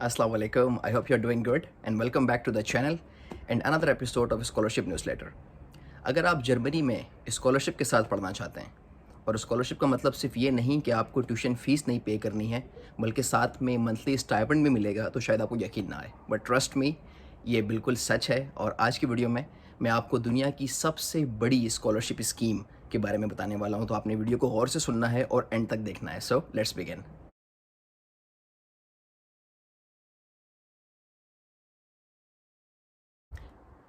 Assalamu alaikum. I hope you're doing good and welcome back to the channel and another episode of Scholarship Newsletter. अगर आप Germany में scholarship के साथ पढ़ना चाहते हैं और स्कॉलरशिप का मतलब सिर्फ ये नहीं कि आपको ट्यूशन फ़ीस नहीं पे करनी है बल्कि साथ में मंथली स्टाइपेंड भी मिलेगा, तो शायद आपको यकीन ना आए, बट ट्रस्ट मी, ये बिल्कुल सच है। और आज की वीडियो में मैं आपको दुनिया की सबसे बड़ी स्कॉलरशिप स्कीम के बारे में बताने वाला हूँ, तो आपने वीडियो को गौर से सुनना है और एंड तक देखना है। So let's begin.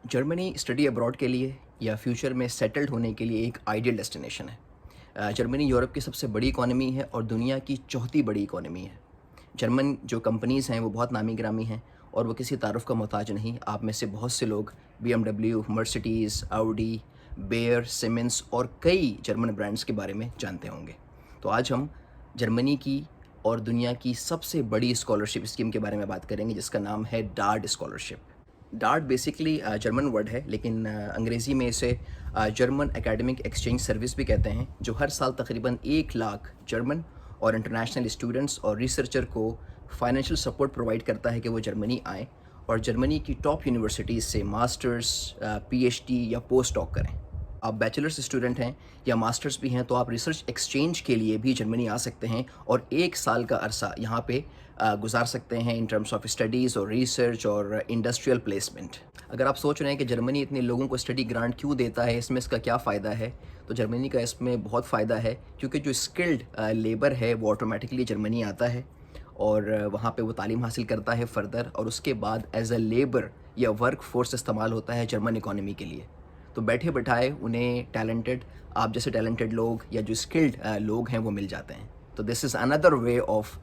Germany study abroad के लिए या फ्यूचर में सेटल्ड होने के लिए एक आइडियल डेस्टिनेशन है। जर्मनी यूरोप की सबसे बड़ी इकॉनमी है और दुनिया की चौथी बड़ी इकॉनमी है। जर्मन जो कंपनीज़ हैं वो बहुत नामी गिरामी हैं और वो किसी तारुफ का मोहताज नहीं। आप में से बहुत से लोग BMW, Mercedes, Audi, Bayer, Siemens और कई जर्मन ब्रांड्स के बारे में जानते होंगे। तो आज हम जर्मनी की और दुनिया की सबसे बड़ी स्कॉलरशिप स्कीम के बारे में बात करेंगे, जिसका नाम है dart scholarship. Dart basically German word है, लेकिन अंग्रेज़ी में इसे जर्मन एकेडमिक एक्सचेंज सर्विस भी कहते हैं, जो हर साल तकरीबन 1 लाख जर्मन और इंटरनेशनल स्टूडेंट्स और रिसर्चर को फाइनेंशियल सपोर्ट प्रोवाइड करता है कि वो जर्मनी आएँ और जर्मनी की टॉप यूनिवर्सिटीज़ से मास्टर्स, PhD या पोस्ट डॉक करें। आप बैचलर्स स्टूडेंट हैं या मास्टर्स भी हैं तो आप रिसर्च एक्सचेंज के लिए भी जर्मनी आ सकते हैं और 1 साल का अरसा यहाँ पे गुजार सकते हैं इन टर्म्स ऑफ स्टडीज़ और रिसर्च और इंडस्ट्रियल प्लेसमेंट। अगर आप सोच रहे हैं कि जर्मनी इतने लोगों को स्टडी ग्रांट क्यों देता है, इसमें इसका क्या फ़ायदा है, तो जर्मनी का इसमें बहुत फ़ायदा है, क्योंकि जो स्किल्ड लेबर है वो ऑटोमेटिकली जर्मनी आता है और वहाँ पे वो तालीम हासिल करता है फ़र्दर, और उसके बाद एज अ लेबर या वर्क फोर्स इस्तेमाल होता है जर्मन इकॉनमी के लिए। तो बैठे बैठाए उन्हें टैलेंटेड, आप जैसे टैलेंटेड लोग या जो स्किल्ड लोग हैं वो मिल जाते हैं। तो this is another way of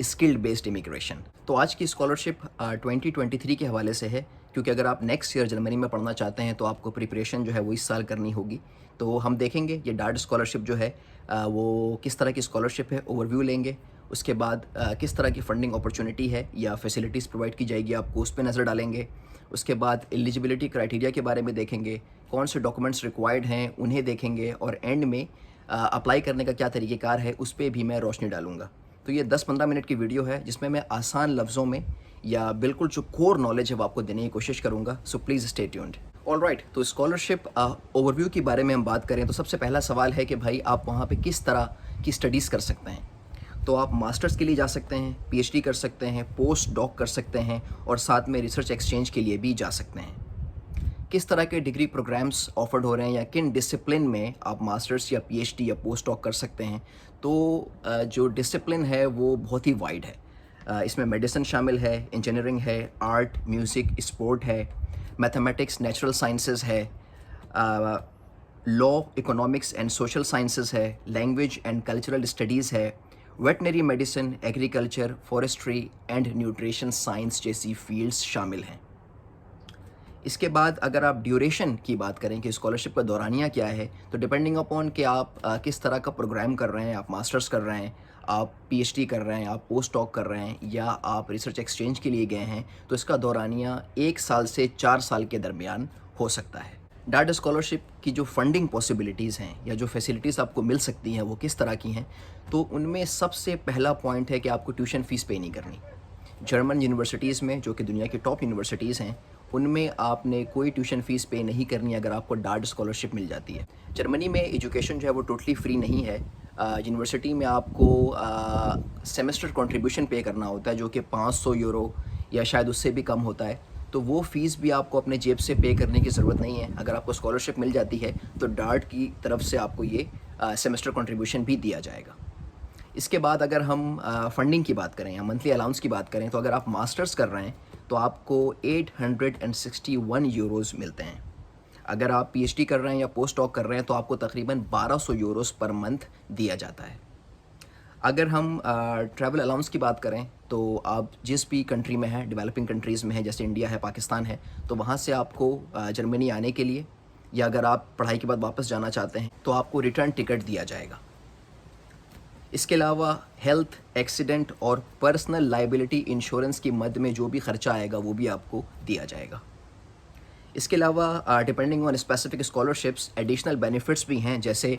skilled based immigration. तो आज की स्कॉलरशिप 2023 के हवाले से है, क्योंकि अगर आप नेक्स्ट ईयर जर्मनी में पढ़ना चाहते हैं तो आपको प्रिपरेशन जो है वो इस साल करनी होगी। तो हम देखेंगे ये डार्ट स्कॉलरशिप जो है वो किस तरह की स्कॉलरशिप है, ओवरव्यू लेंगे। उसके बाद किस तरह की फ़ंडिंग अपॉर्चुनिटी है या फैसिलिटीज़ प्रोवाइड की जाएगी आपको, उस पर नज़र डालेंगे। उसके बाद एलिजिबिलिटी क्राइटेरिया के बारे में देखेंगे, कौन से डॉक्यूमेंट्स रिक्वायर्ड हैं उन्हें देखेंगे, और एंड में अप्लाई करने का क्या तरीक़ेकार है उस पर भी मैं रोशनी डालूँगा। तो ये 10-15 मिनट की वीडियो है जिसमें मैं आसान लफ्ज़ों में या बिल्कुल जो कोर नॉलेज है वो आपको देने की कोशिश करूँगा। So please stay tuned. Alright, तो स्कॉलरशिप ओवरव्यू के बारे में हम बात करें तो सबसे पहला सवाल है कि भाई आप वहाँ पे किस तरह की स्टडीज़ कर सकते हैं। तो आप मास्टर्स के लिए जा सकते हैं, PhD कर सकते हैं, पोस्ट डॉक कर सकते हैं और साथ में रिसर्च एक्सचेंज के लिए भी जा सकते हैं। किस तरह के डिग्री प्रोग्राम्स ऑफर्ड हो रहे हैं या किन डिसिप्लिन में आप मास्टर्स या PhD या पोस्ट डॉक कर सकते हैं, तो जो डिसिप्लिन है वो बहुत ही वाइड है। इसमें मेडिसिन शामिल है, इंजीनियरिंग है, आर्ट, म्यूज़िक, स्पोर्ट है, मैथमेटिक्स, नेचुरल साइंसेस है, law, economics and social sciences है, लैंग्वेज एंड कल्चरल स्टडीज़ है, veterinary medicine, agriculture, forestry and nutrition science जैसी फील्ड्स शामिल हैं। इसके बाद अगर आप ड्यूरेशन की बात करें कि स्कॉलरशिप का दौरानिया क्या है, तो डिपेंडिंग अपॉन कि आप किस तरह का प्रोग्राम कर रहे हैं, आप मास्टर्स कर रहे हैं, आप PhD कर रहे हैं, आप पोस्ट डॉक कर रहे हैं या आप रिसर्च एक्सचेंज के लिए गए हैं, तो इसका दौरानिया 1 साल से 4 साल के दरमियान हो सकता है। डार्ट स्कॉलरशिप की जो फंडिंग पॉसिबिलिटीज़ हैं या जो फैसिलिटीज़ आपको मिल सकती हैं वो किस तरह की हैं, तो उनमें सबसे पहला पॉइंट है कि आपको ट्यूशन फ़ीस पे नहीं करनी। जर्मन यूनिवर्सिटीज़ में, जो कि दुनिया की टॉप यूनिवर्सिटीज़ हैं, उनमें आपने कोई ट्यूशन फ़ीस पे नहीं करनी अगर आपको डार्ट स्कॉलरशिप मिल जाती है। जर्मनी में एजुकेशन जो है वो टोटली फ्री नहीं है। यूनिवर्सिटी में आपको सेमेस्टर कंट्रीब्यूशन पे करना होता है, जो कि 500 यूरो या शायद उससे भी कम होता है। तो वो फ़ीस भी आपको अपने जेब से पे करने की ज़रूरत नहीं है। अगर आपको स्कॉलरशिप मिल जाती है तो डार्ट की तरफ से आपको ये सेमेस्टर कंट्रीब्यूशन भी दिया जाएगा। इसके बाद अगर हम फंडिंग की बात करें या मंथली अलाउंस की बात करें, तो अगर आप मास्टर्स कर रहे हैं तो आपको 861 यूरोज़ मिलते हैं। अगर आप PhD कर रहे हैं या पोस्ट डॉक कर रहे हैं तो आपको तकरीबन 1200 यूरोज़ पर मंथ दिया जाता है। अगर हम ट्रैवल अलाउंस की बात करें तो आप जिस भी कंट्री में हैं, डेवलपिंग कंट्रीज़ में हैं, जैसे इंडिया है, पाकिस्तान है, तो वहाँ से आपको जर्मनी आने के लिए या अगर आप पढ़ाई के बाद वापस जाना चाहते हैं तो आपको रिटर्न टिकट दिया जाएगा। इसके अलावा हेल्थ, एक्सीडेंट और पर्सनल लाइबिलिटी इंश्योरेंस की मद में जो भी ख़र्चा आएगा वो भी आपको दिया जाएगा। इसके अलावा depending on specific scholarships additional benefits भी हैं, जैसे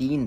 3